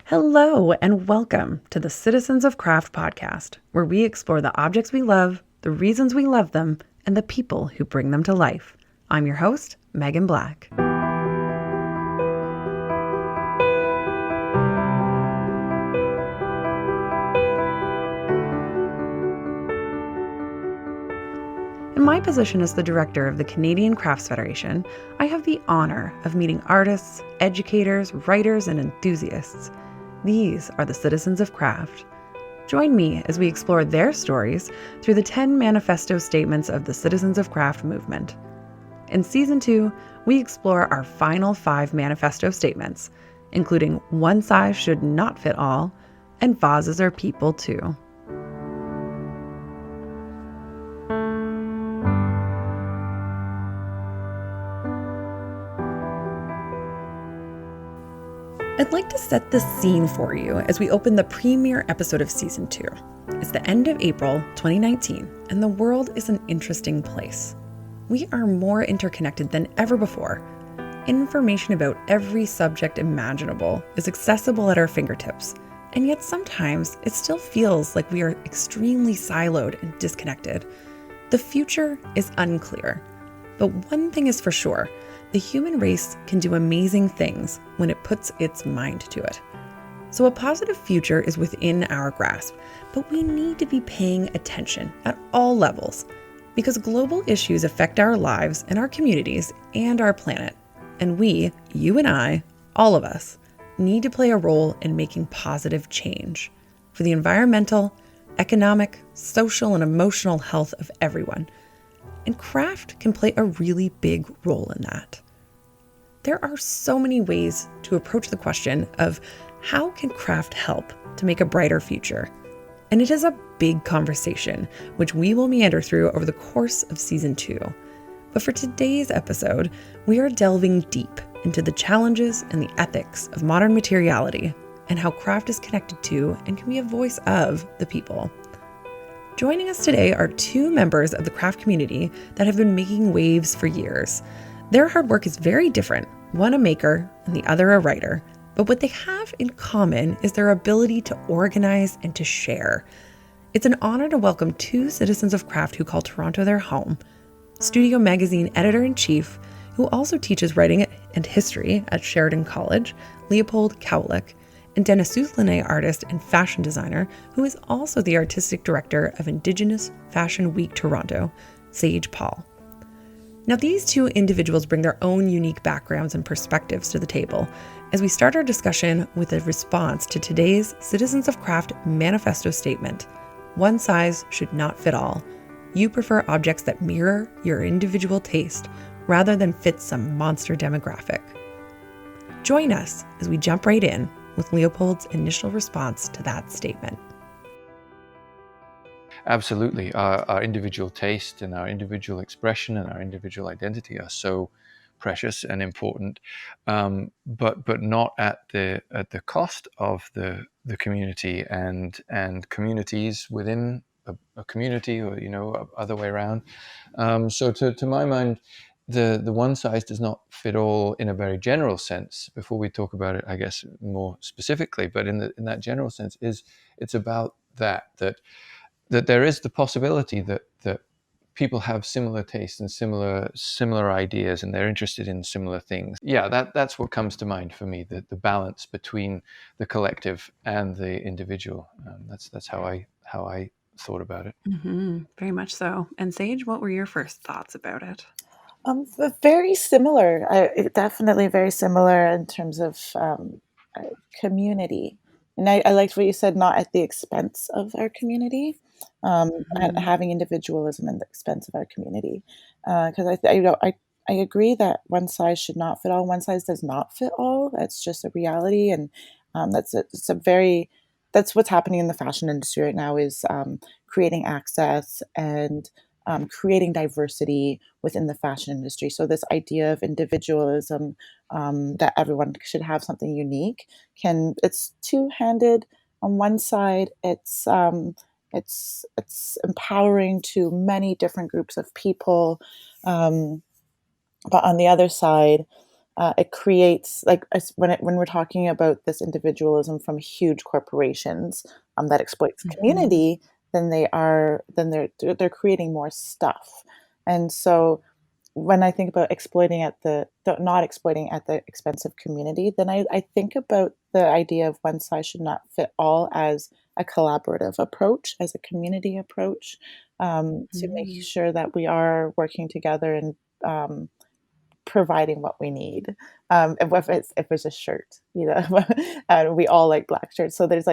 Hello and welcome to the Citizens of Craft podcast, where we explore the objects we love, the reasons we love them, and the people who bring them to life. I'm your host, Maegen Black. In my position as the director of the Canadian Crafts Federation, I have the honor of meeting artists, educators, writers, and enthusiasts. These are the Citizens of Craft. Join me as we explore their stories through the 10 manifesto statements of the Citizens of Craft movement. In Season 2, we explore our final 5 manifesto statements, including one size should not fit all, and vases are people too. I'd like to set the scene for you as we open the premiere episode of Season 2. It's the end of April 2019, and the world is an interesting place. We are more interconnected than ever before. Information about every subject imaginable is accessible at our fingertips, and yet sometimes it still feels like we are extremely siloed and disconnected. The future is unclear, but one thing is for sure. The human race can do amazing things when it puts its mind to it. So a positive future is within our grasp, but we need to be paying attention at all levels because global issues affect our lives and our communities and our planet. And we, you and I, all of us, need to play a role in making positive change for the environmental, economic, social, and emotional health of everyone. And craft can play a really big role in that. There are so many ways to approach the question of how can craft help to make a brighter future? And it is a big conversation, which we will meander through over the course of Season 2. But for today's episode, we are delving deep into the challenges and the ethics of modern materiality and how craft is connected to and can be a voice of the people. Joining us today are 2 members of the craft community that have been making waves for years. Their hard work is very different, one a maker and the other a writer, but what they have in common is their ability to organize and to share. It's an honor to welcome 2 citizens of craft who call Toronto their home. Studio Magazine editor-in-chief, who also teaches writing and history at Sheridan College, Leo Kowolik, and Denisooth artist and fashion designer, who is also the artistic director of Indigenous Fashion Week Toronto, Sage Paul. Now, these 2 individuals bring their own unique backgrounds and perspectives to the table as we start our discussion with a response to today's Citizens of Craft manifesto statement. One size should not fit all. You prefer objects that mirror your individual taste rather than fit some monster demographic. Join us as we jump right in with Leopold's initial response to that statement. Absolutely. Our individual taste and our individual expression and our individual identity are so precious and important, but not at the cost of the community and communities within a community, or other way around. So to my mind, the one size does not fit all in a very general sense. Before we talk about it, I guess more specifically, but in that general sense, it's about that there is the possibility that people have similar tastes and similar ideas, and they're interested in similar things. Yeah, that's what comes to mind for me, the balance between the collective and the individual. That's how I thought about it. Mm-hmm, very much so. And Sage, what were your first thoughts about it? Very similar. Definitely very similar in terms of community. And I liked what you said, not at the expense of our community, and having individualism at the expense of our community. Because I agree that one size should not fit all. One size does not fit all. That's just a reality, and that's what's happening in the fashion industry right now is creating access and creating diversity within the fashion industry. So this idea of individualism, that everyone should have something unique, it's two-handed. On one side, it's empowering to many different groups of people, but on the other side, it creates like when we're talking about this individualism from huge corporations that exploits Mm-hmm. community, then they're creating more stuff. And so when I think about exploiting at not exploiting at the expense of community, then I think about the idea of one size should not fit all as a collaborative approach, as a community approach, to make Mm-hmm. sure that we are working together and providing what we need. If it's a shirt, and we all like black shirts. So there's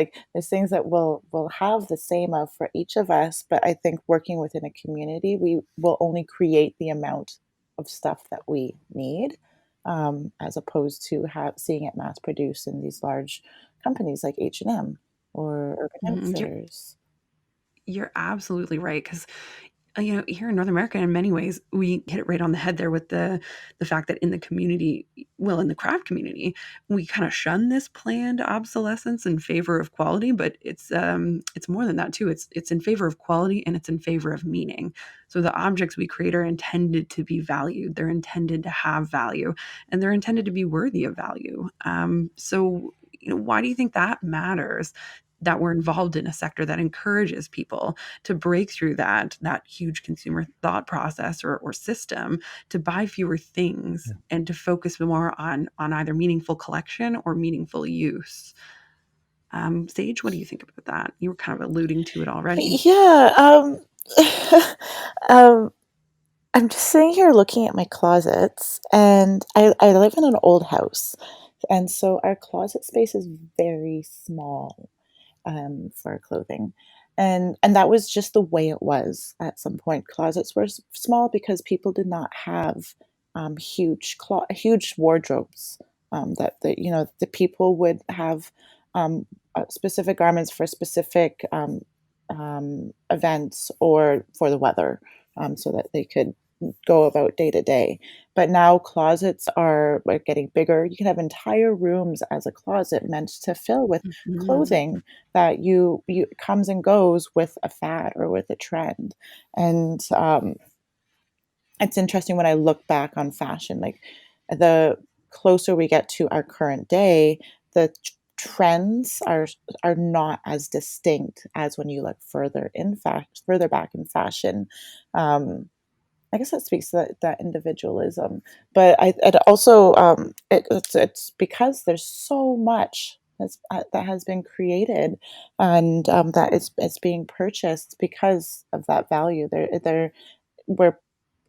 things that we'll have the same of for each of us, but I think working within a community, we will only create the amount of stuff that we need, as opposed to seeing it mass produced in these large companies like H&M or Urban Mm-hmm. Outfitters. You're absolutely right, because here in North America, in many ways, we hit it right on the head there with the fact that in the community, well, in the craft community, we kind of shun this planned obsolescence in favor of quality, but it's more than that too. It's in favor of quality and it's in favor of meaning. So the objects we create are intended to be valued. They're intended to have value, and they're intended to be worthy of value. So why do you think that matters? That we're involved in a sector that encourages people to break through that huge consumer thought process or system, to buy fewer things Yeah. and to focus more on either meaningful collection or meaningful use. Sage, what do you think about that? You were kind of alluding to it already. Yeah, um, I'm just sitting here looking at my closets, and I live in an old house, and so our closet space is very small, for our clothing, and that was just the way it was at some point. Closets were small because people did not have huge wardrobes. The people would have specific garments for specific events or for the weather, so that they could go about day to day. But now closets are like getting bigger. You can have entire rooms as a closet meant to fill with Mhm. clothing that you comes and goes with a fad or with a trend. And it's interesting when I look back on fashion, like the closer we get to our current day, the trends are not as distinct as when you look further back in fashion. Um, I guess that speaks to that individualism, but it also it's because there's so much that has been created, and that is being purchased because of that value. Where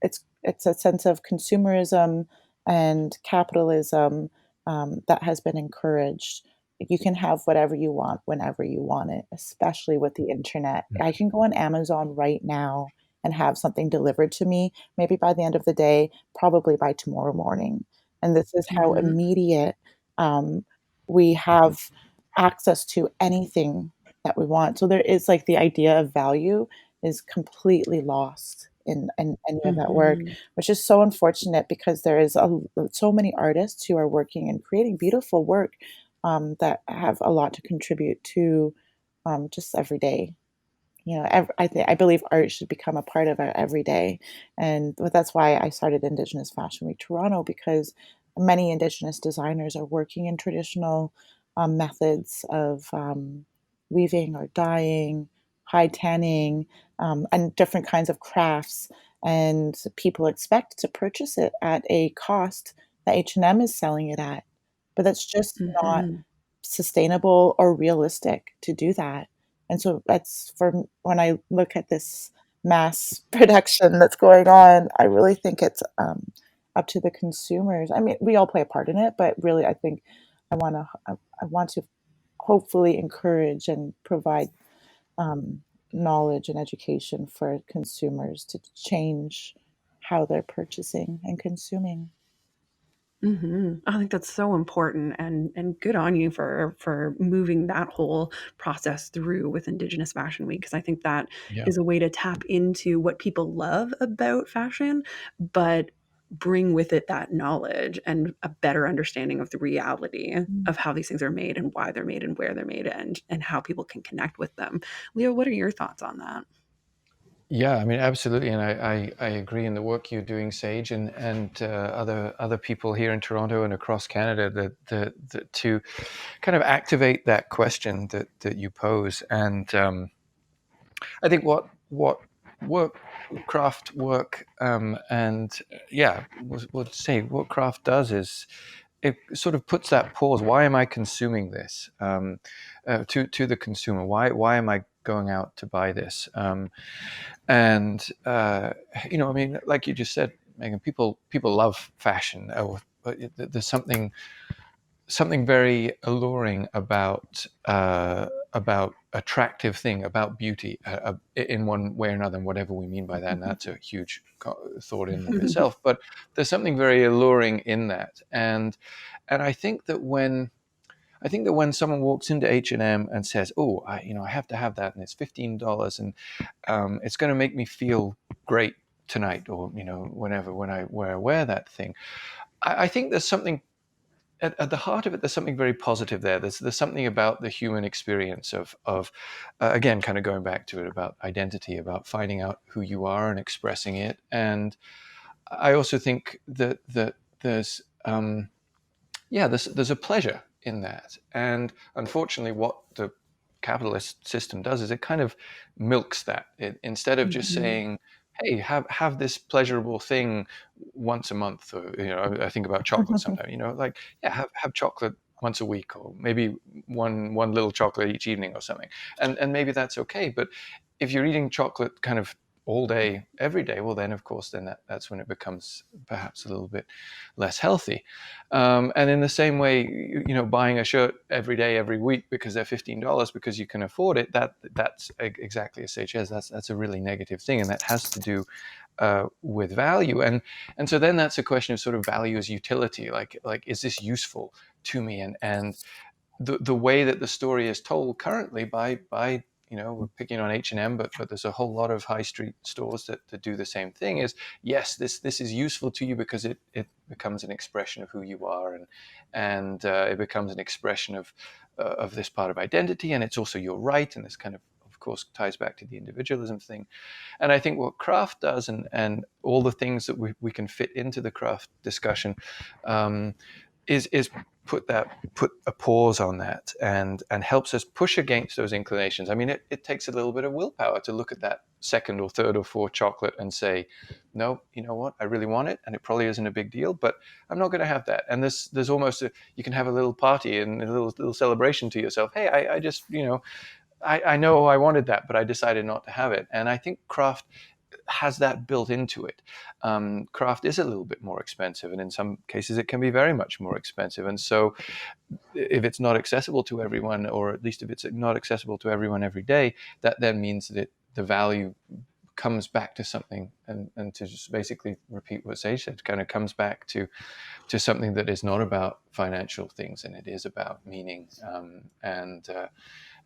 it's a sense of consumerism and capitalism, that has been encouraged. You can have whatever you want whenever you want it, especially with the internet. I can go on Amazon right now and have something delivered to me, maybe by the end of the day, probably by tomorrow morning. And this is how Mhm. immediate, um, we have access to anything that we want. So there is like the idea of value is completely lost in any of that work, Mhm. which is so unfortunate because there is so many artists who are working and creating beautiful work, that have a lot to contribute to, just every day. I believe art should become a part of our everyday, and but that's why I started Indigenous Fashion Week Toronto, because many Indigenous designers are working in traditional methods of weaving or dyeing, high tanning, and different kinds of crafts, and people expect to purchase it at a cost that H&M is selling it at, but that's just not Mhm. sustainable or realistic to do that. And so that's for when I look at this mass production that's going on, I really think it's up to the consumers. I mean, we all play a part in it, but really, I think I want to hopefully encourage and provide um, knowledge and education for consumers to change how they're purchasing and consuming. Mhm. I think that's so important, and good on you for moving that whole process through with Indigenous Fashion Week, because I think that Yeah. is a way to tap into what people love about fashion, but bring with it that knowledge and a better understanding of the reality Mm. of how these things are made and why they're made and where they're made and how people can connect with them. Leo, what are your thoughts on that? Yeah, I mean, absolutely, and I agree in the work you're doing, Sage, and other people here in Toronto and across Canada, that to kind of activate that question that you pose. And I think what work craft work and yeah, would say what craft does is it sort of puts that pause. Why am I consuming this? To the consumer, why am I going out to buy this? And I mean, like you just said, Megan, people love fashion. But there's something very alluring about attractive thing, about beauty, in one way or another, and whatever we mean by that. And that's a huge thought in of itself. But there's something very alluring in that, and I think that when someone walks into H&M and says, "Oh, I have to have that, and it's $15, and it's going to make me feel great tonight, or whenever when I wear that thing," I think there's something at the heart of it. There's something very positive there. There's something about the human experience of again, kind of going back to it, about identity, about finding out who you are and expressing it. And I also think that there's there's a pleasure in that. And unfortunately, what the capitalist system does is it kind of milks that. Instead of just Mhm. saying, "Hey, have this pleasurable thing once a month," or I think about chocolate sometimes. Like, yeah, have chocolate once a week, or maybe one little chocolate each evening or something, and maybe that's okay. But if you're eating chocolate kind of all day, every day, well, then of course, then that's when it becomes perhaps a little bit less healthy. And in the same way, buying a shirt every day, every week because they're $15 because you can afford it, that's exactly as Sage says. That's a really negative thing, and that has to do with value. And so then that's a question of sort of value as utility. Like is this useful to me? And the way that the story is told currently by we're picking on H&M, but there's a whole lot of high street stores that do the same thing, is yes, this is useful to you because it becomes an expression of who you are, and it becomes an expression of this part of identity, and it's also your right, and this kind of course ties back to the individualism thing. And I think what craft does, and all the things that we can fit into the craft discussion, um, is put a pause on that, and helps us push against those inclinations. I mean, it takes a little bit of willpower to look at that second or third or fourth chocolate and say, no, you know what, I really want it, and it probably isn't a big deal, but I'm not going to have that. And there's almost you can have a little party and a little celebration to yourself. Hey, I just I know I wanted that, but I decided not to have it. And I think craft has that built into it. Craft is a little bit more expensive, and in some cases it can be very much more expensive. And so if it's not accessible to everyone, or at least if it's not accessible to everyone every day, that then means that the value comes back to something, and to just basically repeat what Sage said, kind of comes back to something that is not about financial things, and it is about meaning.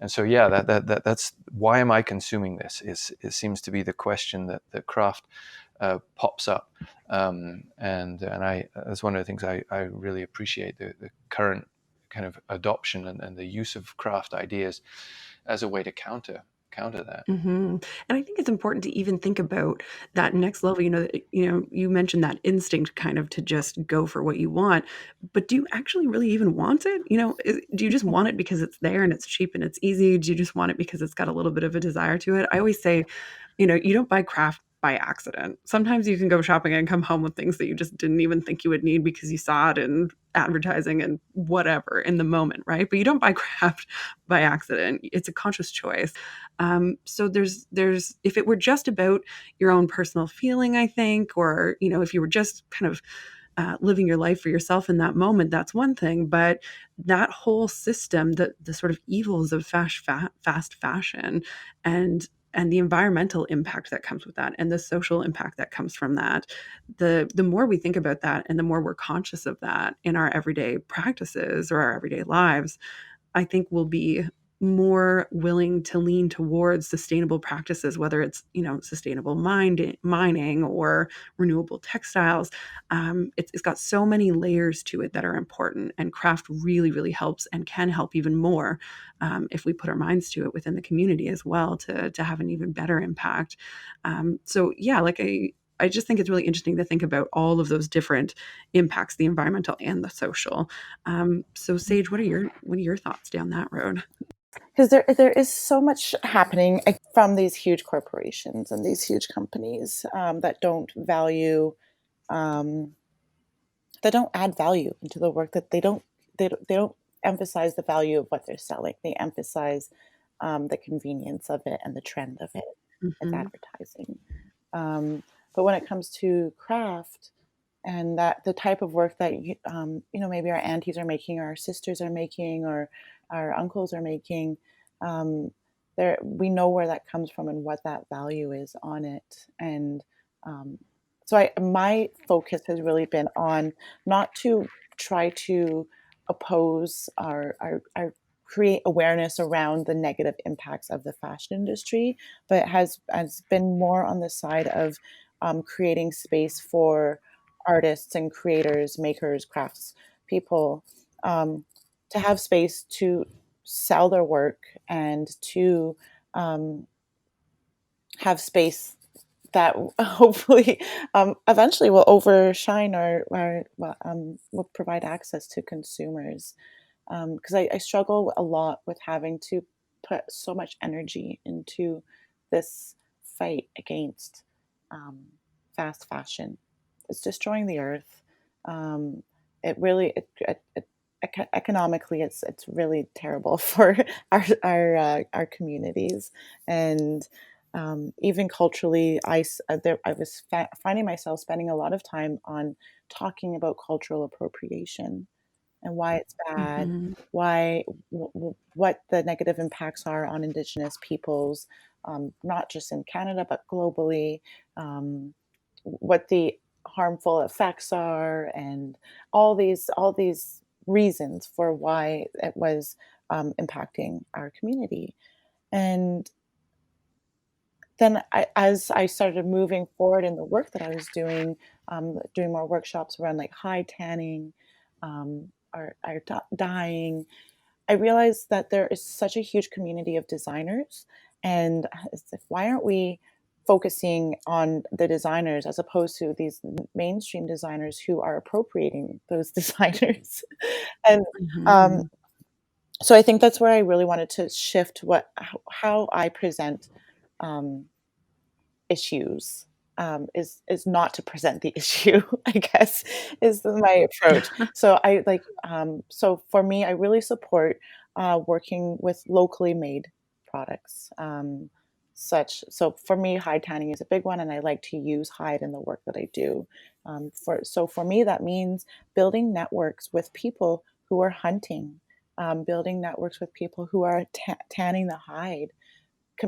And so yeah, that's why am I consuming this? It seems to be the question that craft pops up, and I that's one of the things I really appreciate, the current kind of adoption and the use of craft ideas as a way to counter that. And I think it's important to even think about that next level. You mentioned that instinct kind of to just go for what you want, but do you actually really even want it? Do you just want it because it's there and it's cheap and it's easy? Do you just want it because it's got a little bit of a desire to it? I always say, you don't buy craft by accident. Sometimes you can go shopping and come home with things that you just didn't even think you would need because you saw it in advertising and whatever in the moment, right? But you don't buy craft by accident. It's a conscious choice. So there's if it were just about your own personal feeling, I think, or if you were just kind of living your life for yourself in that moment, that's one thing. But that whole system, the sort of evils of fast fashion, and the environmental impact that comes with that, and the social impact that comes from that, the more we think about that, and the more we're conscious of that in our everyday practices or our everyday lives, I think we'll be more willing to lean towards sustainable practices, whether it's, sustainable mining or renewable textiles. It's got so many layers to it that are important, and craft really, really helps and can help even more if we put our minds to it within the community as well to have an even better impact. So yeah, like I just think it's really interesting to think about all of those different impacts, the environmental and the social. So Sage, what are your thoughts down that road? Because there is so much happening from these huge corporations and these huge companies that don't value, that don't add value into the work, that they don't emphasize the value of what they're selling. They emphasize the convenience of it and the trend of it. It's Mm-hmm. advertising. But when it comes to craft and that the type of work that maybe our aunties are making, or our sisters are making, or our uncles are making, there we know where that comes from and what that value is on it. And so my focus has really been on not to try to oppose our create awareness around the negative impacts of the fashion industry, but has been more on the side of creating space for artists and creators, makers, crafts people, to have space to sell their work and to um, have space that hopefully eventually will overshine or will provide access to consumers. Because I struggle a lot with having to put so much energy into this fight against um, fast fashion. It's destroying the earth. It really, economically, it's really terrible for our communities, and even culturally, I was finding myself spending a lot of time on talking about cultural appropriation and why it's bad, Mm-hmm. why what the negative impacts are on Indigenous peoples, not just in Canada but globally, what the harmful effects are, and all these reasons for why it was impacting our community. And then as I started moving forward in the work that I was doing more workshops around like high tanning, or dyeing, I realized that there is such a huge community of designers, and it's like, why aren't we focusing on the designers as opposed to these mainstream designers who are appropriating those designers? And um, Mm-hmm. so I think that's where I really wanted to shift how I present um, issues. Is not to present the issue, I guess, is my approach. So so for me, I really support working with locally made products. So for me, hide tanning is a big one, and I like to use hide in the work that I do. For me, that means building networks with people who are hunting, building networks with people who are tanning the hide,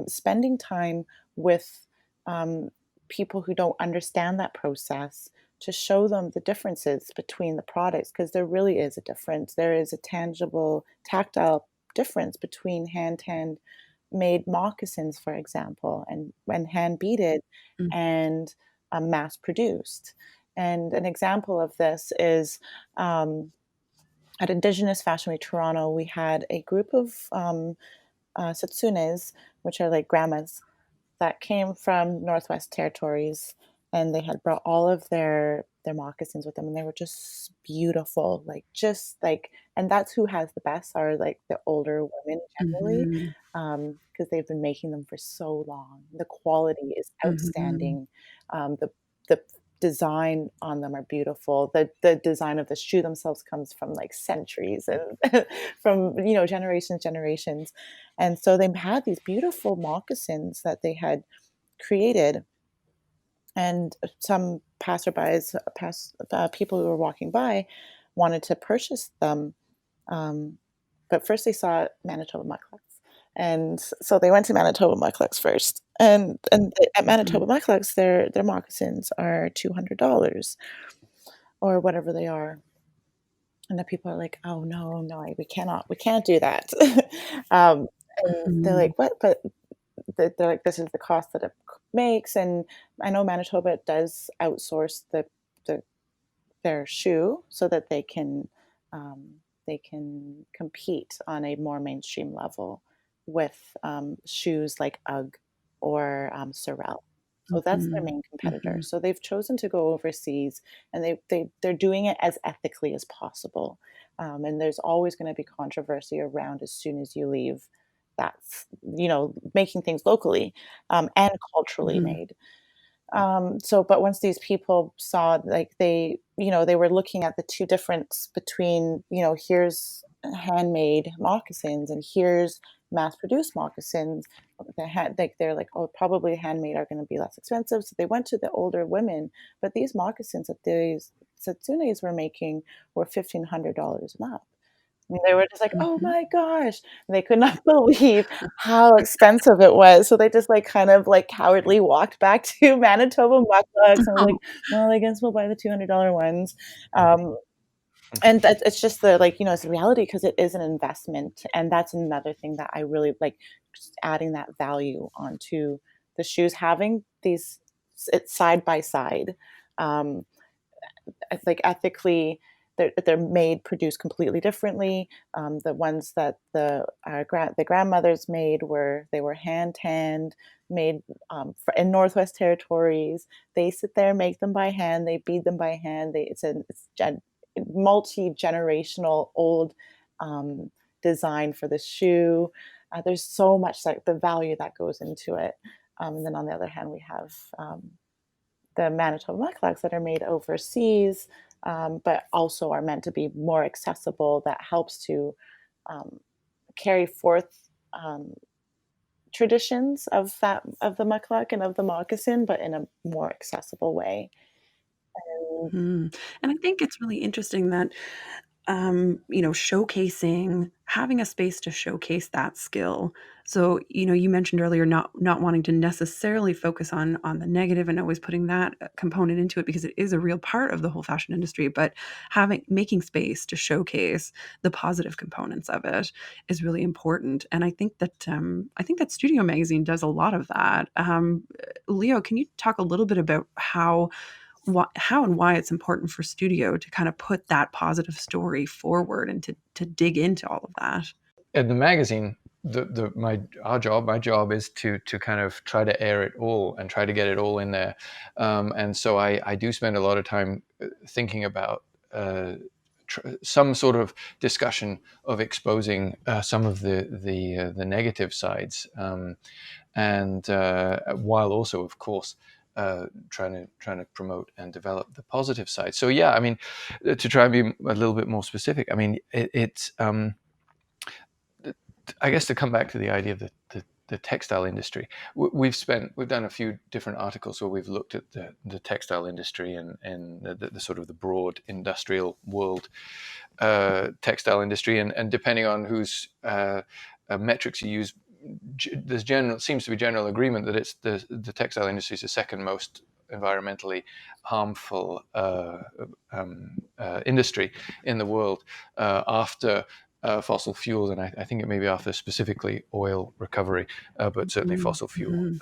spending time with um, people who don't understand that process, to show them the differences between the products, because there really is a difference. There is a tangible, tactile difference between hand tanned made moccasins, for example, and when hand beaded and mass produced. And an example of this is at Indigenous Fashion Week Toronto, we had a group of satsunes, which are like grandmas, that came from Northwest Territories, and they had brought all of their moccasins with them, and they were just beautiful, like just like, and that's who has the best, are like the older women generally, Mm-hmm. because they've been making them for so long. The quality is Mm-hmm. outstanding. The design on them are beautiful. The design of the shoe themselves comes from like centuries and from generations. And so they had these beautiful moccasins that they had created, and some people who were walking by, wanted to purchase them. Um, but first they saw Manitoba Mucklucks. And so they went to Manitoba Mucklucks first. And at Mm-hmm. Manitoba Mucklucks, their moccasins are $200 or whatever they are. And the people are like, "Oh no, no, we can't do that." And they're like, what? But they're like, this is the cost that it makes. And I know Manitoba does outsource the their shoe so that they can compete on a more mainstream level with shoes like UGG or Sorel. So that's their Mhm. main competitor. Mhm. So they've chosen to go overseas, and they're doing it as ethically as possible. And there's always going to be controversy around as soon as you leave. That's making things locally and culturally Mhm. made. But once these people saw, like, they were looking at the two difference between, here's handmade moccasins and here's mass-produced moccasins. They're like, oh, probably handmade are going to be less expensive. So they went to the older women, but these moccasins that these Satsunes were making were $1,500 an up. And they were just like, "Oh Mhm. my gosh." And they could not believe how expensive it was. So they just, like, kind of, like, cowardly walked back to Manitoba Mucklucks and was like, Oh. "Well, I guess we'll buy the $200 ones." Um, and that it's just the, like, it's the reality because it is an investment, and that's another thing that I really like, just adding that value onto the shoes, having these it's side by side. Um, it's like ethically they're made produced completely differently. The ones that the grandmothers made were hand tanned, made in Northwest Territories. They sit there, make them by hand. They bead them by hand. It's multi generational old um, design for the shoe. There's so much like the value that goes into it. And then on the other hand, we have the Manitoba mucklucks that are made overseas, but also are meant to be more accessible. That helps to um, carry forth traditions of the muckluck and of the moccasin, but in a more accessible way. And Mhm. And I think it's really interesting that, showcasing having a space to showcase that skill. So, you mentioned earlier not wanting to necessarily focus on the negative and always putting that component into it because it is a real part of the whole fashion industry, but making space to showcase the positive components of it is really important. And I think that Studio Magazine does a lot of that. Leo, can you talk a little bit about how and why it's important for studio to kind of put that positive story forward and to dig into all of that? In the magazine, my job is to kind of try to air it all and try to get it all in there, and so I do spend a lot of time thinking about some sort of discussion of exposing some of the negative sides, and while also, of course, trying to promote and develop the positive side. So yeah, I mean, to try and be a little bit more specific, I mean, it's I guess to come back to the idea of the textile industry, we've done a few different articles where we've looked at the textile industry and the sort of the broad industrial world textile industry, and depending on whose metrics you use, seems to be general agreement that it's the textile industry is the second most environmentally harmful industry in the world after fossil fuels, and I think it may be after specifically oil recovery, but certainly fossil fuel Mhm.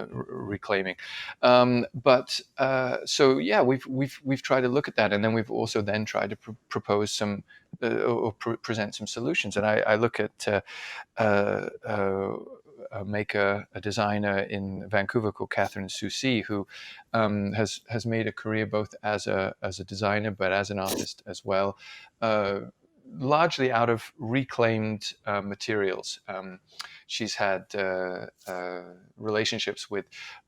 reclaiming. So yeah, we've tried to look at that, and then we've also then tried to propose some or present some solutions. And I look at uh, uh, a maker, a designer in Vancouver called Katherine Susi, who has made a career both as a designer but as an artist as well. Largely out of reclaimed materials. She's had relationships with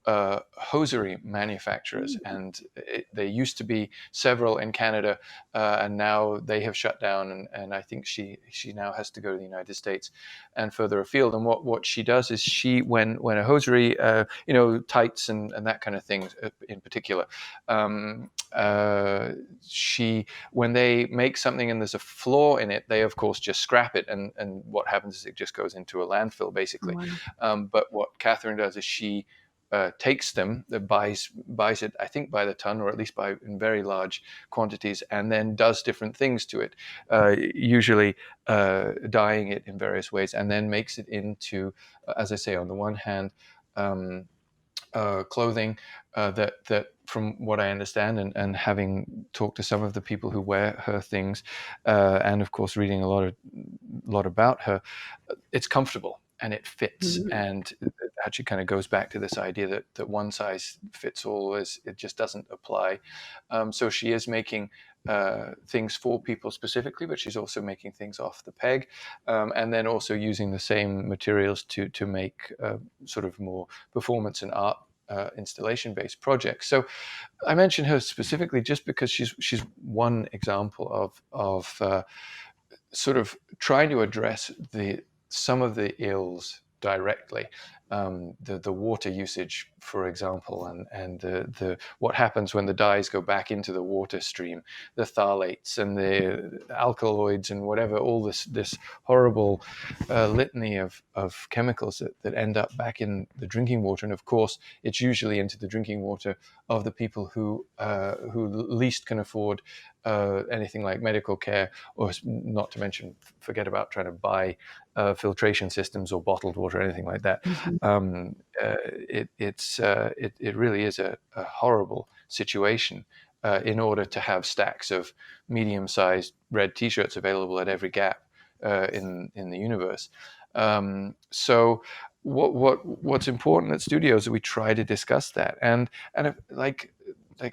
hosiery manufacturers, and there used to be several in Canada, and now they have shut down. And I think she now has to go to the United States and further afield. And what she does is when a hosiery, tights and that kind of thing in particular, she when they make something and there's a flaw in it, they of course just scrap it, and what happens is it just goes into a landfill basically. Wow. But what Katherine does is she takes them, buys it, I think by the ton, or at least by in very large quantities, and then does different things to it, usually dyeing it in various ways, and then makes it into, as I say, on the one hand, clothing that from what I understand, and having talked to some of the people who wear her things, and of course reading a lot about her, it's comfortable and it fits. Mm-hmm. And it actually kind of goes back to this idea that one size fits all it just doesn't apply. So she is making things for people specifically, but she's also making things off the peg, and then also using the same materials to make sort of more performance and art installation-based projects. So I mention her specifically just because she's one example of sort of trying to address some of the ills directly. The water usage, for example, and the what happens when the dyes go back into the water stream, the phthalates and the alkaloids and whatever, all this horrible litany of chemicals that end up back in the drinking water. And of course, it's usually into the drinking water of the people who least can afford anything like medical care, or not to mention, forget about trying to buy filtration systems or bottled water or anything like that. Mm-hmm. It really is a horrible situation in order to have stacks of medium-sized red T-shirts available at every gap in the universe. So what's important at studios is we try to discuss that, and like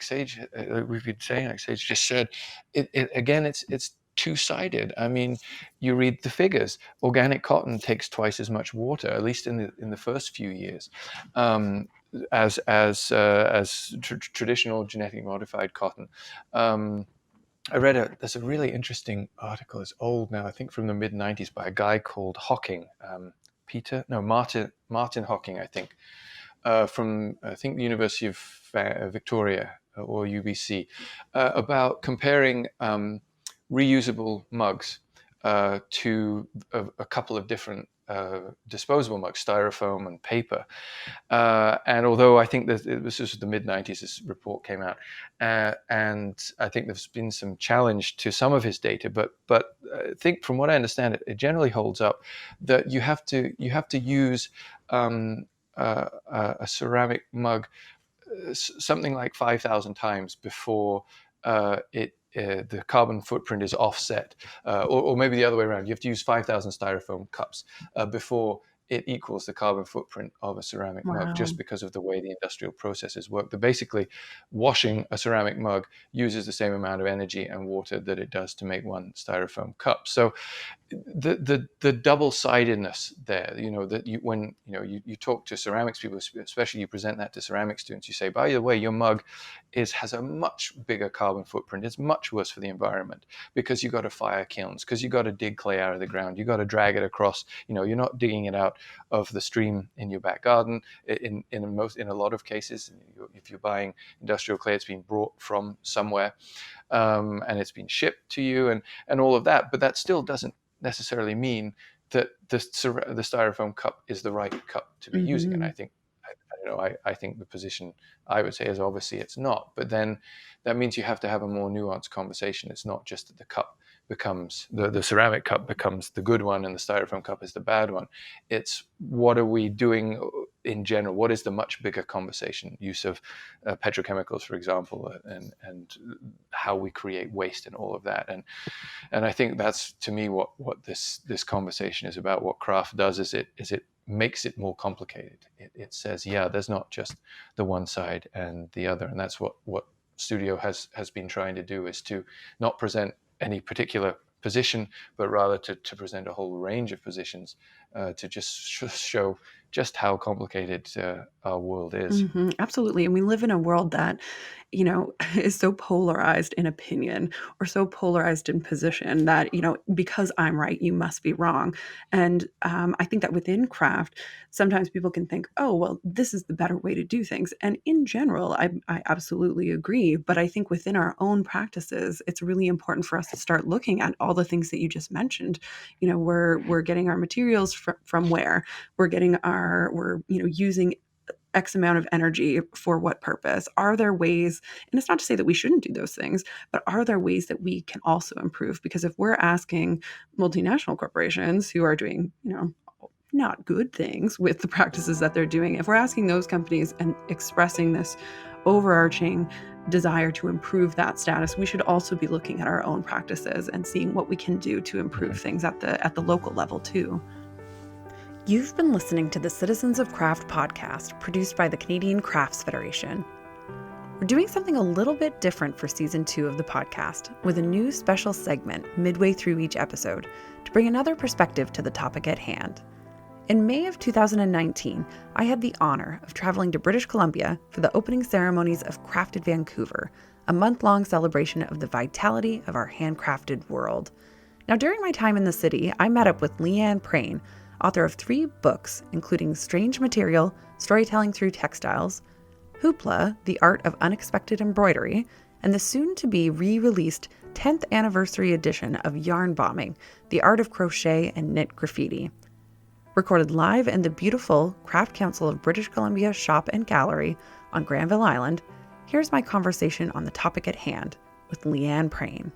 Sage, we've been saying, like Sage just said, again, it's two-sided. I mean, you read the figures. Organic cotton takes twice as much water, at least in the first few years, as traditional genetically modified cotton. I read there's a really interesting article. It's old now, I think from the mid-90s, by a guy called Hocking, Martin Hocking, I think, from I think the University of Victoria or UBC, about comparing reusable mugs to a couple of different disposable mugs, styrofoam and paper. And although I think that this was the mid-90s, this report came out, and I think there's been some challenge to some of his data, but I think from what I understand, it generally holds up that you have to use a ceramic mug something like 5,000 times before the carbon footprint is offset, or maybe the other way around. You have to use 5,000 styrofoam cups before it equals the carbon footprint of a ceramic mug, just because of the way the industrial processes work. But basically, washing a ceramic mug uses the same amount of energy and water that it does to make one styrofoam cup. So the double-sidedness there, that when you talk to ceramics people, especially you present that to ceramic students, you say, by the way, your mug has a much bigger carbon footprint. It's much worse for the environment because you got to fire kilns, because you got to dig clay out of the ground, you got to drag it across. You're not digging it out of the stream in your back garden. In a lot of cases, if you're buying industrial clay, it's been brought from somewhere, and it's been shipped to you, and all of that. But that still doesn't necessarily mean that the styrofoam cup is the right cup to be using. And I think, I think the position I would say is obviously it's not. But then that means you have to have a more nuanced conversation. It's not just that the cup becomes the ceramic cup becomes the good one and the styrofoam cup is the bad one. It's what are we doing in general? What is the much bigger conversation? Use of petrochemicals, for example, and how we create waste and all of that. And I think that's, to me, what this conversation is about. What craft does is it makes it more complicated. It says, yeah, there's not just the one side and the other, and that's what Studio has been trying to do, is to not present any particular position, but rather to present a whole range of positions, to just show just how complicated our world is. Mm-hmm, absolutely. And we live in a world that, is so polarized in opinion or so polarized in position that, because I'm right, you must be wrong. And I think that within craft, sometimes people can think, oh, well, this is the better way to do things. And in general, I absolutely agree. But I think within our own practices, it's really important for us to start looking at all the things that you just mentioned. We're getting our materials from where we're getting we're using X amount of energy for what purpose? Are there ways, and it's not to say that we shouldn't do those things, but are there ways that we can also improve? Because if we're asking multinational corporations who are doing, not good things with the practices that they're doing, if we're asking those companies and expressing this overarching desire to improve that status, we should also be looking at our own practices and seeing what we can do to improve things at the local level too. You've been listening to the Citizens of Craft podcast, produced by the Canadian Crafts Federation. We're doing something a little bit different for season 2 of the podcast, with a new special segment midway through each episode to bring another perspective to the topic at hand. In May of 2019, I had the honor of traveling to British Columbia for the opening ceremonies of Crafted Vancouver, a month-long celebration of the vitality of our handcrafted world. Now, during my time in the city, I met up with Leann Prain, author of 3 books, including Strange Material, Storytelling Through Textiles, Hoopla, The Art of Unexpected Embroidery, and the soon-to-be re-released 10th anniversary edition of Yarn Bombing, The Art of Crochet and Knit Graffiti. Recorded live in the beautiful Craft Council of British Columbia Shop and Gallery on Granville Island, here's my conversation on the topic at hand with Leann Prain.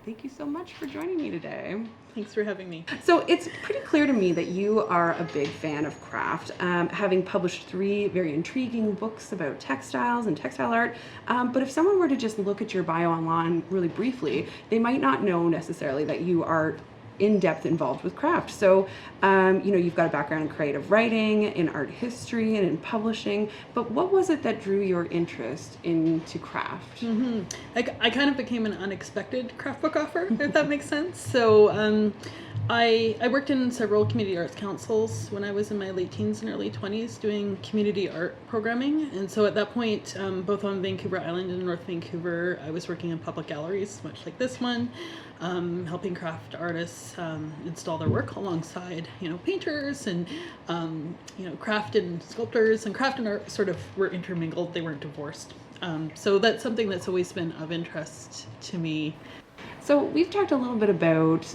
Thank you so much for joining me today. Thanks for having me. So it's pretty clear to me that you are a big fan of craft, having published 3 very intriguing books about textiles and textile art. But if someone were to just look at your bio online really briefly, they might not know necessarily that you are in-depth involved with craft. So, you've got a background in creative writing, in art history, and in publishing. But what was it that drew your interest into craft? Mm-hmm. I kind of became an unexpected craft book offer, if that makes sense. So I worked in several community arts councils when I was in my late teens and early 20s doing community art programming. And so at that point, both on Vancouver Island and North Vancouver, I was working in public galleries, much like this one, helping craft artists install their work alongside, painters and, craft and sculptors, and craft and art sort of were intermingled. They weren't divorced. So that's something that's always been of interest to me. So we've talked a little bit about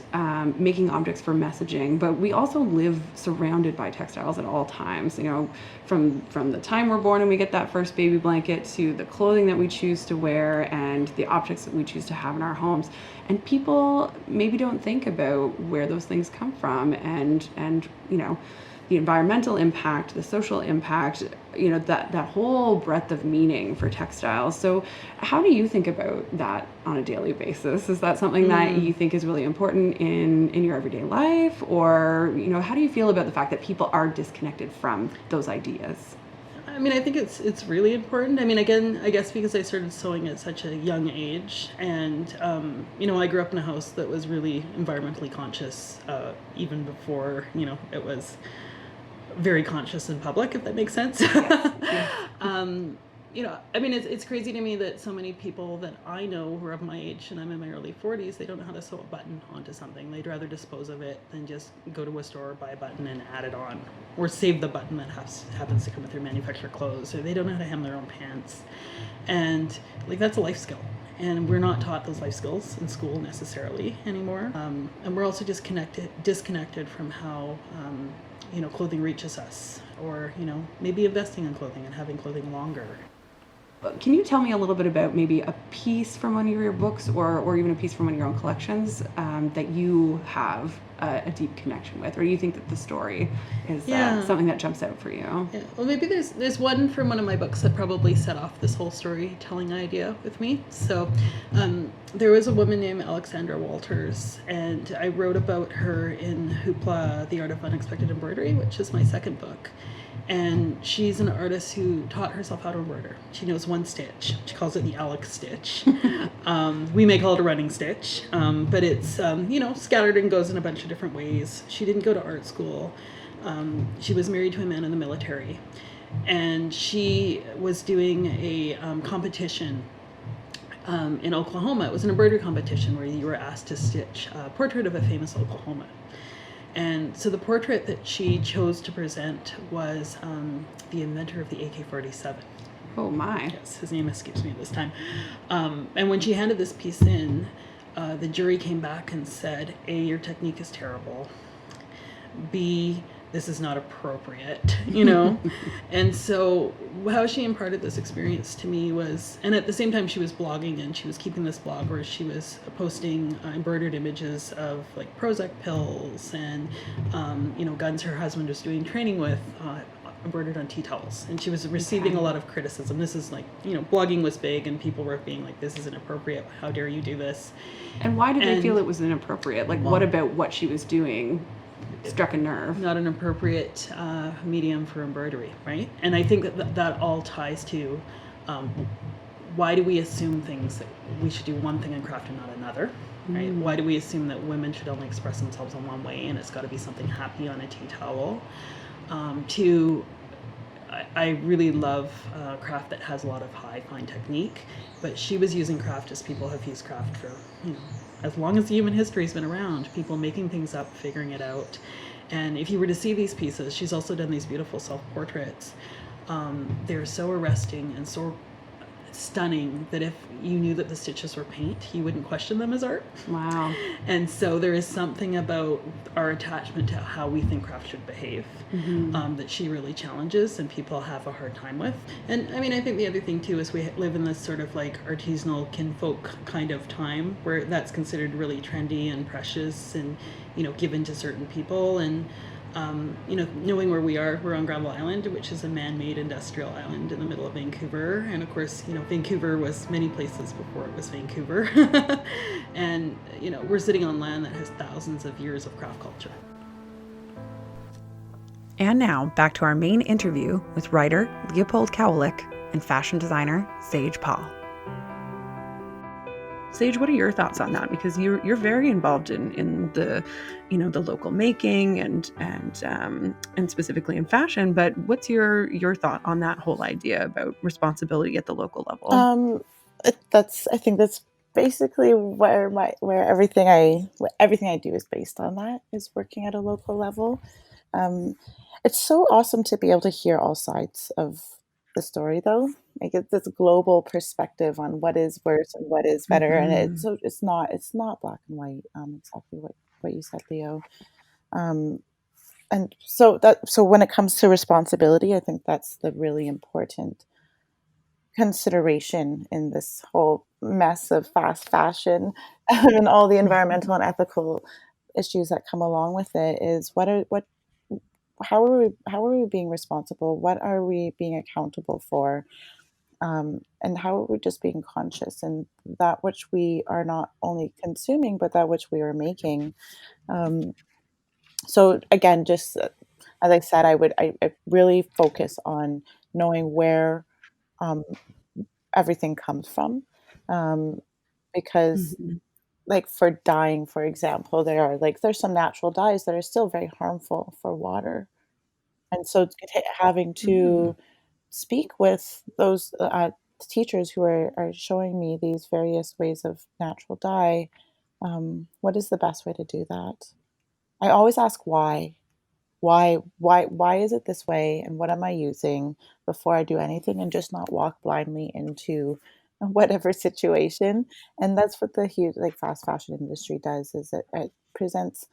making objects for messaging, but we also live surrounded by textiles at all times. From the time we're born and we get that first baby blanket to the clothing that we choose to wear and the objects that we choose to have in our homes. And people maybe don't think about where those things come from and the environmental impact, the social impact, that whole breadth of meaning for textiles. So how do you think about that on a daily basis? Is that something that you think is really important in your everyday life? Or, how do you feel about the fact that people are disconnected from those ideas? I think it's really important. Again, I guess because I started sewing at such a young age, and I grew up in a house that was really environmentally conscious, even before it was very conscious in public, if that makes sense. Yes. It's crazy to me that so many people that I know who are of my age, and I'm in my early 40s, they don't know how to sew a button onto something. They'd rather dispose of it than just go to a store, buy a button, and add it on, or save the button that happens to come with their manufactured clothes, or they don't know how to hem their own pants. And that's a life skill. And we're not taught those life skills in school necessarily anymore. And we're also just disconnected from how clothing reaches us, or maybe investing in clothing and having clothing longer. Can you tell me a little bit about maybe a piece from one of your books or even a piece from one of your own collections that you have a deep connection with, or you think that the story is something that jumps out for you? Yeah. Well, maybe there's one from one of my books that probably set off this whole storytelling idea with me. So there was a woman named Alexandra Walters, and I wrote about her in Hoopla, The Art of Unexpected Embroidery, which is my second book. And she's an artist who taught herself how to embroider. She knows one stitch. She calls it the Alex stitch. We may call it a running stitch, but it's, scattered and goes in a bunch of different ways. She didn't go to art school. She was married to a man in the military. And she was doing a competition in Oklahoma. It was an embroidery competition where you were asked to stitch a portrait of a famous Oklahoma. And so the portrait that she chose to present was the inventor of the AK-47. Oh my. Yes, his name escapes me at this time. And when she handed this piece in, the jury came back and said, A, your technique is terrible. B, this is not appropriate, you know? And so how she imparted this experience to me was, and at the same time she was blogging, and she was keeping this blog where she was posting embroidered images of like Prozac pills and, guns her husband was doing training with, embroidered on tea towels. And she was receiving a lot of criticism. This is like, blogging was big, and people were being like, this is inappropriate. How dare you do this? And why did they feel it was inappropriate? Like, what about what she was doing struck a nerve? Not an appropriate medium for embroidery, right? And I think that all ties to why do we assume things that we should do one thing in craft and not another, right? Why do we assume that women should only express themselves in one way, and it's got to be something happy on a tea towel? I really love craft that has a lot of high fine technique, but she was using craft as people have used craft for, as long as human history's been around, people making things up, figuring it out. And if you were to see these pieces, she's also done these beautiful self-portraits. They're so arresting and so stunning that if you knew that the stitches were paint, you wouldn't question them as art. Wow. And so there is something about our attachment to how we think craft should behave that she really challenges, and people have a hard time with. And I mean, I think the other thing too is we live in this sort of like artisanal kinfolk kind of time where that's considered really trendy and precious and, given to certain people. And knowing where we are, we're on Gravel Island, which is a man-made industrial island in the middle of Vancouver. And of course, Vancouver was many places before it was Vancouver. And, we're sitting on land that has thousands of years of craft culture. And now back to our main interview with writer Leo Kowolik and fashion designer Sage Paul. Sage, what are your thoughts on that? Because you're very involved in the, the local making and specifically in fashion. But what's your thought on that whole idea about responsibility at the local level? I think that's basically where everything I do is based on. That is working at a local level. It's so awesome to be able to hear all sides of the story, though. Like, it's this global perspective on what is worse and what is better, and it's not black and white. Exactly what you said, Leo. And so when it comes to responsibility, I think that's the really important consideration in this whole mess of fast fashion and all the environmental and ethical issues that come along with it. Is how are we being responsible? What are we being accountable for? And how are we just being conscious in that which we are not only consuming, but that which we are making? So again, just as I said, I really focus on knowing where everything comes from, because like for dyeing, for example, there's some natural dyes that are still very harmful for water, and so having to speak with those teachers who are showing me these various ways of natural dye. What is the best way to do that? I always ask why is it this way, and what am I using before I do anything, and just not walk blindly into whatever situation. And that's what the huge fast fashion industry does, is it presents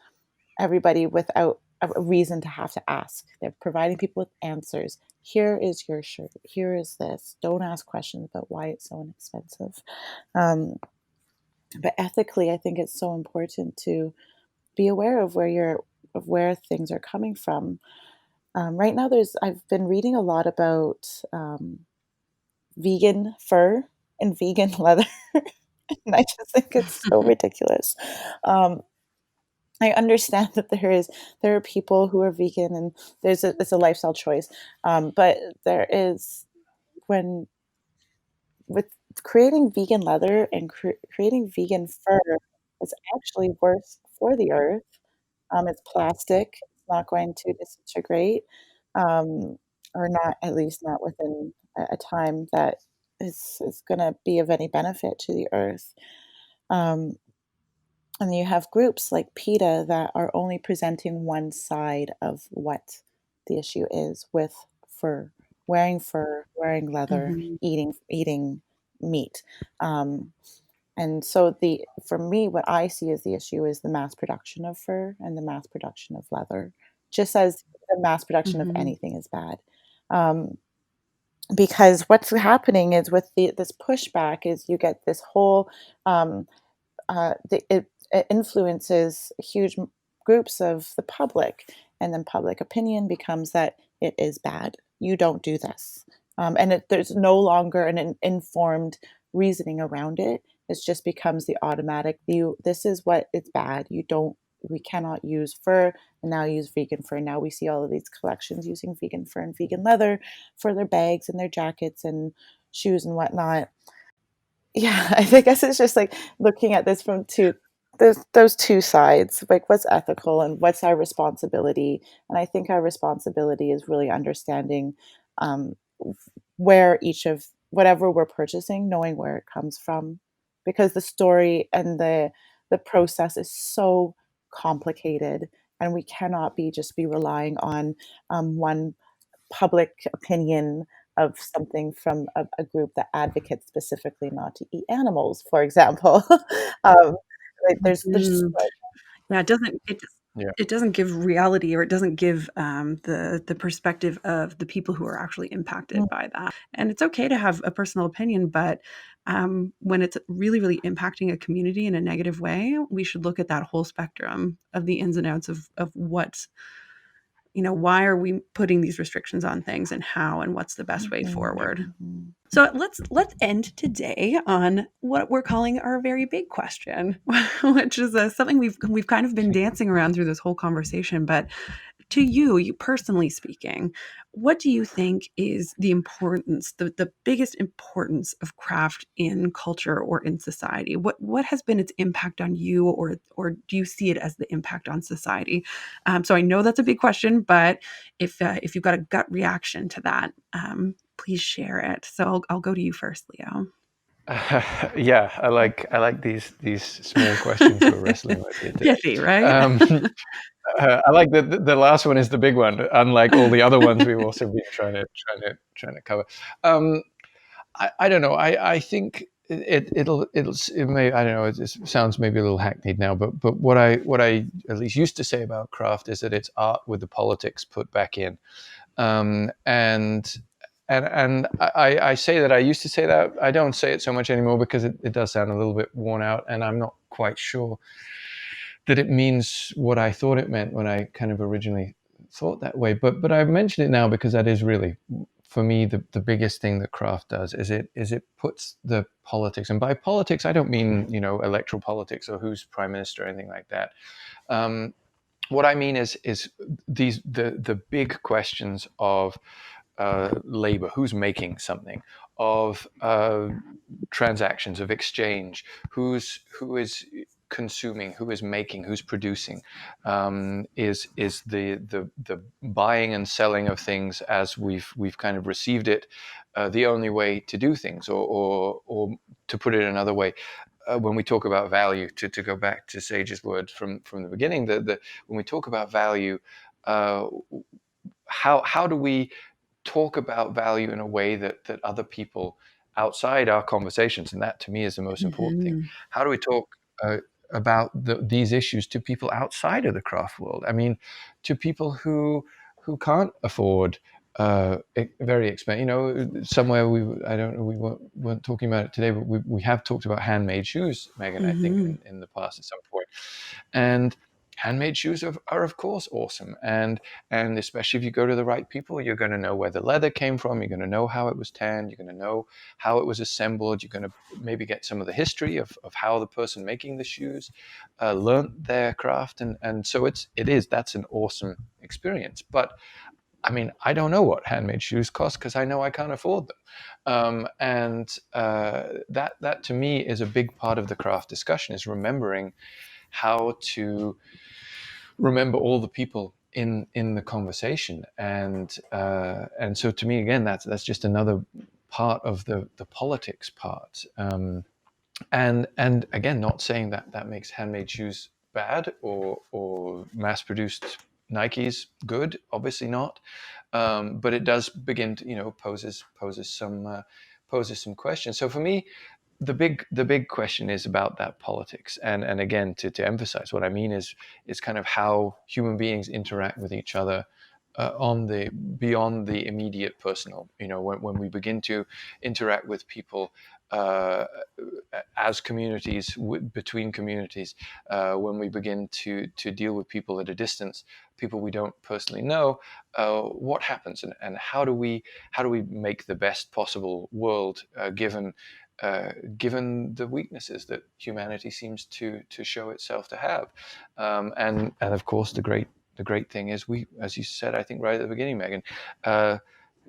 everybody without a reason to have to ask. They're providing people with answers. Here is your shirt. Here is this. Don't ask questions about why it's so inexpensive. But ethically, I think it's so important to be aware of where things are coming from. Right now, I've been reading a lot about vegan fur and vegan leather, and I just think it's so ridiculous. I understand that there are people who are vegan, and it's a lifestyle choice, but there is, with creating vegan leather and creating vegan fur, is actually worse for the earth. It's plastic. It's not going to disintegrate, or not, at least not within a time that is going to be of any benefit to the earth. And you have groups like PETA that are only presenting one side of what the issue is with fur, wearing leather, eating meat. And so for me, what I see as the issue is the mass production of fur and the mass production of leather, just as the mass production of Mhm. anything is bad. Because what's happening is with this pushback is you get this whole it influences huge groups of the public, and then public opinion becomes that it is bad. You don't do this, and there's no longer an informed reasoning around it. It just becomes the automatic view. This is what it's bad. You don't. We cannot use fur, and now use vegan fur. Now we see all of these collections using vegan fur and vegan leather for their bags and their jackets and shoes and whatnot. Yeah, I guess it's just like looking at this from those two sides, like what's ethical and what's our responsibility. And I think our responsibility is really understanding um, where each of whatever we're purchasing, knowing where it comes from, because the story and the process is so complicated, and we cannot just be relying on one public opinion of something from a group that advocates specifically not to eat animals, for example. um, like there's just Mhm. Yeah, Yeah. it doesn't give reality, or it doesn't give the perspective of the people who are actually impacted by that. And it's okay to have a personal opinion, but when it's really, really impacting a community in a negative way, we should look at that whole spectrum of the ins and outs of what, why are we putting these restrictions on things, and how, and what's the best way forward. Mhm. So let's end today on what we're calling our very big question, which is something we've kind of been dancing around through this whole conversation. But to you personally speaking, what do you think is the importance, the biggest importance of craft in culture or in society? What has been its impact on you, or do you see it as the impact on society? So I know that's a big question, but if you've got a gut reaction to that, please share it. So I'll go to you first, Leo. Yeah, I like these small questions we're wrestling with here today. Pithy, right? I like the last one is the big one, unlike all the other ones we've also been trying to cover. I don't know. I think it may, I don't know. It sounds maybe a little hackneyed now, but what I at least used to say about craft is that it's art with the politics put back in. And I say that. I used to say that. I don't say it so much anymore because it does sound a little bit worn out, and I'm not quite sure that it means what I thought it meant when I kind of originally thought that way. But I mention it now because that is really, for me, the biggest thing that craft does is it puts the politics, and by politics I don't mean electoral politics or who's prime minister or anything like that. What I mean is the big questions of labor, who's making something, of transactions, of exchange, who is consuming, who is making, who's producing, is the buying and selling of things as we've kind of received it, the only way to do things, or to put it another way. When we talk about value, to go back to Sage's word from the beginning, when we talk about value, how do we talk about value in a way that other people outside our conversations, and that to me is the most important thing. Mhm. How do we talk about these issues to people outside of the craft world? I mean, to people who can't afford very expensive. Somewhere I don't know. We weren't talking about it today, but we have talked about handmade shoes, Maegen. I think Mhm. in the past at some point, and handmade shoes are of course awesome, and especially if you go to the right people, you're going to know where the leather came from, you're going to know how it was tanned, you're going to know how it was assembled, you're going to maybe get some of the history of how the person making the shoes learned their craft, and so that's an awesome experience. But I mean, I don't know what handmade shoes cost because I know I can't afford them, and that to me is a big part of the craft discussion, is remembering how to remember all the people in the conversation, and so to me again, that's just another part of the politics part, and again, not saying that makes handmade shoes bad, or mass produced Nikes good, obviously not, but it does begin to poses some questions. So for me, the big question is about that politics, and again, to emphasize what I mean is kind of how human beings interact with each other on the beyond the immediate personal. When we begin to interact with people as communities, between communities, when we begin to deal with people at a distance, people we don't personally know, what happens, and how do we make the best possible world given the weaknesses that humanity seems to show itself to have, and of course the great thing is we, as you said, I think right at the beginning, Maegen,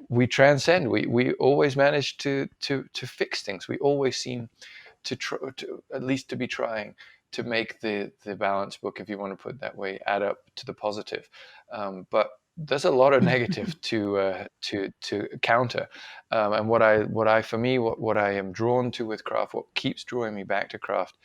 we transcend. We always manage to fix things. We always seem to at least to be trying to make the balance book, if you want to put it that way, add up to the positive. But there's a lot of negative to counter. And what I am drawn to with craft, what keeps drawing me back to craft,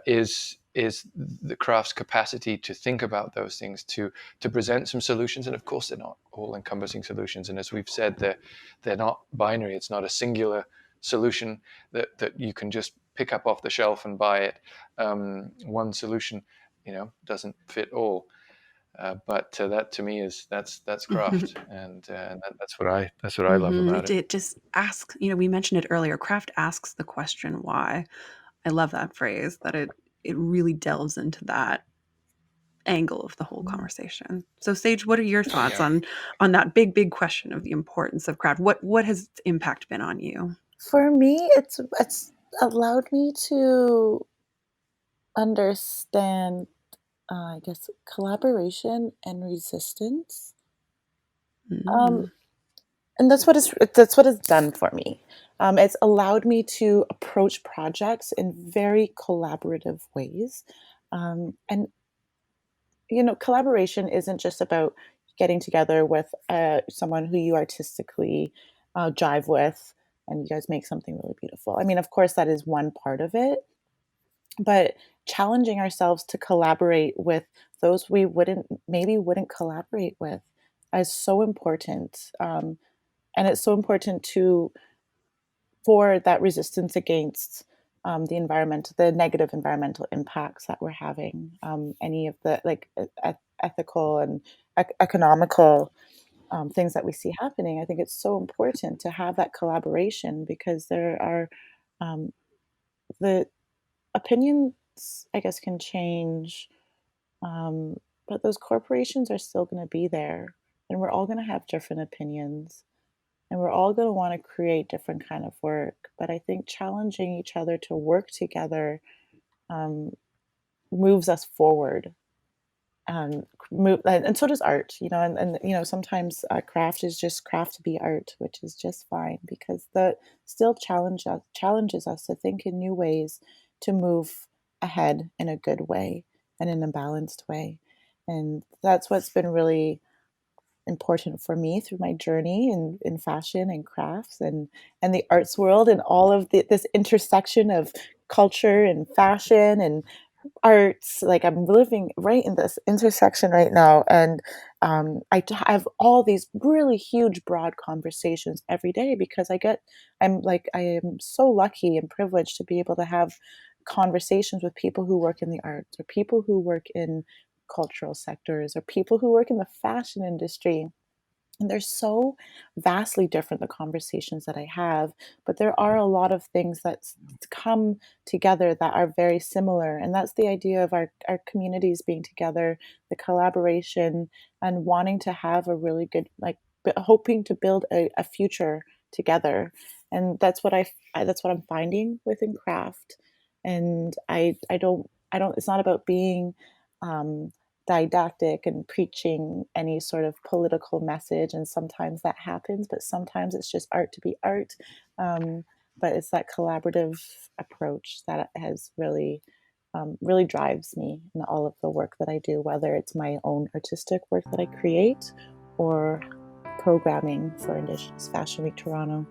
is the craft's capacity to think about those things, to present some solutions. And of course, they're not all-encompassing solutions. And as we've said, they're not binary. It's not a singular solution that you can just pick up off the shelf and buy it. One solution, doesn't fit all. But that to me that's craft, and that's what I love about it. It just asks. We mentioned it earlier. Craft asks the question why. I love that phrase. That it really delves into that angle of the whole conversation. So, Sage, what are your thoughts on that big question of the importance of craft? What has its impact been on you? For me, it's allowed me to understand, I guess, collaboration and resistance. And that's what it's done for me. It's allowed me to approach projects in very collaborative ways. And collaboration isn't just about getting together with someone who you artistically jive with, and you guys make something really beautiful. I mean, of course, that is one part of it, but challenging ourselves to collaborate with those we wouldn't collaborate with is so important. And it's so important for that resistance against the negative environmental impacts that we're having, any of the ethical and economical things that we see happening. I think it's so important to have that collaboration, because there are the opinions, I guess, can change, but those corporations are still going to be there, and we're all going to have different opinions, and we're all going to want to create different kind of work. But I think challenging each other to work together moves us forward. And so does art, and sometimes craft is just craft to be art, which is just fine, because that still challenges us to think in new ways, to move ahead in a good way and in a balanced way. And that's what's been really important for me through my journey in fashion and crafts and the arts world, and all of this intersection of culture and fashion and arts. Like, I'm living right in this intersection right now, and I have all these really huge, broad conversations every day, because I am so lucky and privileged to be able to have conversations with people who work in the arts, or people who work in cultural sectors, or people who work in the fashion industry. And they're so vastly different, the conversations that I have, but there are a lot of things that come together that are very similar. And that's the idea of our communities being together, the collaboration, and wanting to have a really good, hoping to build a future together. And that's what I'm finding within craft. And I don't, it's not about being didactic and preaching any sort of political message, and sometimes that happens, but sometimes it's just art to be art. But it's that collaborative approach that has really drives me in all of the work that I do, whether it's my own artistic work that I create or programming for Indigenous Fashion Week Toronto.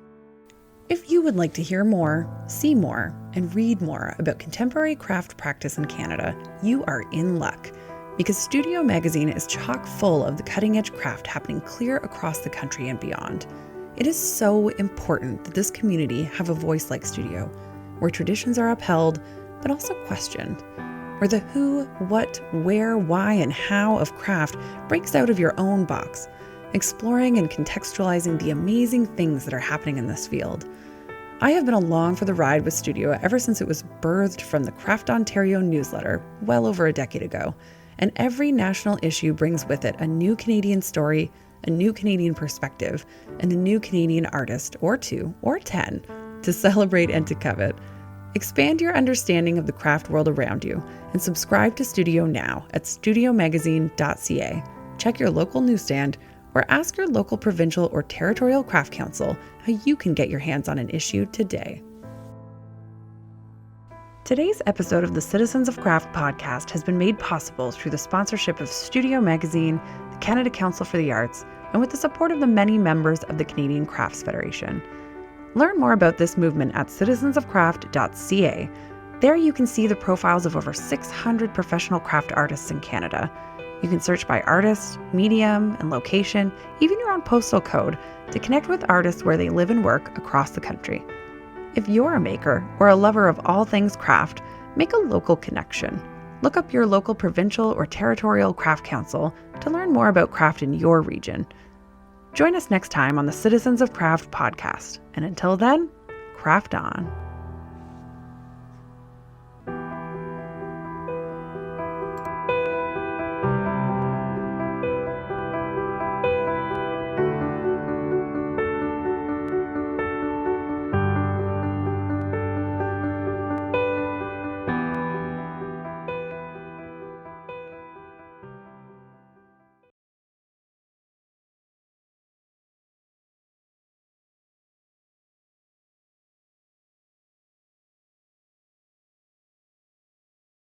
If you would like to hear more, see more, and read more about contemporary craft practice in Canada, you are in luck. Because Studio Magazine is chock full of the cutting-edge craft happening clear across the country and beyond. It is so important that this community have a voice like Studio, where traditions are upheld, but also questioned, where the who, what, where, why, and how of craft breaks out of your own box, exploring and contextualizing the amazing things that are happening in this field. I have been along for the ride with Studio ever since it was birthed from the Craft Ontario newsletter well over a decade ago, and every national issue brings with it a new Canadian story, a new Canadian perspective, and a new Canadian artist, or 2, or 10, to celebrate and to covet. Expand your understanding of the craft world around you and subscribe to Studio now at studiomagazine.ca. Check your local newsstand or ask your local provincial or territorial craft council how you can get your hands on an issue today. Today's episode of the Citizens of Craft podcast has been made possible through the sponsorship of Studio Magazine, the Canada Council for the Arts, and with the support of the many members of the Canadian Crafts Federation. Learn more about this movement at citizensofcraft.ca. There you can see the profiles of over 600 professional craft artists in Canada. You can search by artist, medium, and location, even your own postal code, to connect with artists where they live and work across the country. If you're a maker or a lover of all things craft, make a local connection. Look up your local provincial or territorial craft council to learn more about craft in your region. Join us next time on the Citizens of Craft podcast. And until then, craft on.